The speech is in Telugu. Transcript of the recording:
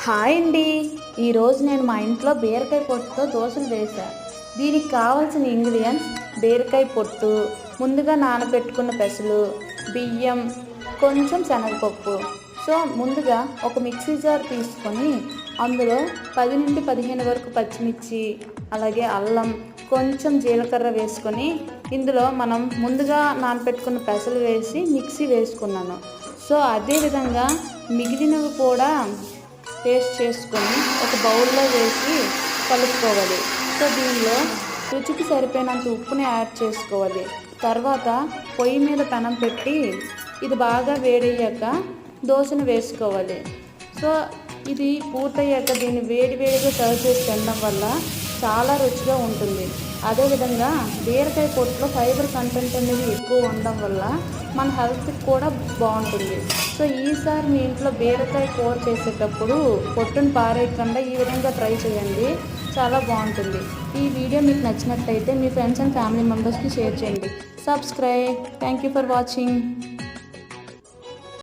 హాయ్ అండి. ఈరోజు నేను మా ఇంట్లో బీరకాయ పొట్టుతో దోశలు వేశాను. దీనికి కావాల్సిన ఇంగ్రీడియంట్స్ బీరకాయ పొట్టు, ముందుగా నానబెట్టుకున్న పెసలు, బియ్యం, కొంచెం శనగపప్పు. సో ముందుగా ఒక మిక్సీ జార్ తీసుకొని అందులో 10 నుండి 15 వరకు పచ్చిమిర్చి, అలాగే అల్లం, కొంచెం జీలకర్ర వేసుకొని ఇందులో మనం ముందుగా నానబెట్టుకున్న పెసలు వేసి మిక్సీ వేసుకున్నాను. సో అదేవిధంగా మిగిలినవి కూడా పేస్ట్ చేసుకొని ఒక బౌల్లో వేసి కలుపుకోవాలి. సో దీనిలో రుచికి సరిపోయినంత ఉప్పుని యాడ్ చేసుకోవాలి. తర్వాత పొయ్యి మీద పెనం పెట్టి ఇది బాగా వేడయ్యాక దోశను వేసుకోవాలి. సో ఇది పూర్తయ్యాక దీన్ని వేడివేడిగా సర్వ్ చేసి తినడం వల్ల చాలా రుచిగా ఉంటుంది. అదేవిధంగా బీరకాయ పొట్టులో ఫైబర్ కంటెంట్ అనేది ఎక్కువ ఉండడం వల్ల మన హెల్త్కి కూడా బాగుంటుంది. సో ఈసారి మీ ఇంట్లో బీరకాయ కూర చేసేటప్పుడు పొట్టును పారేయకుండా ఈ విధంగా ట్రై చేయండి, చాలా బాగుంటుంది. ఈ వీడియో మీకు నచ్చినట్లయితే మీ ఫ్రెండ్స్ అండ్ ఫ్యామిలీ మెంబర్స్కి షేర్ చేయండి. Subscribe. Thank you for watching.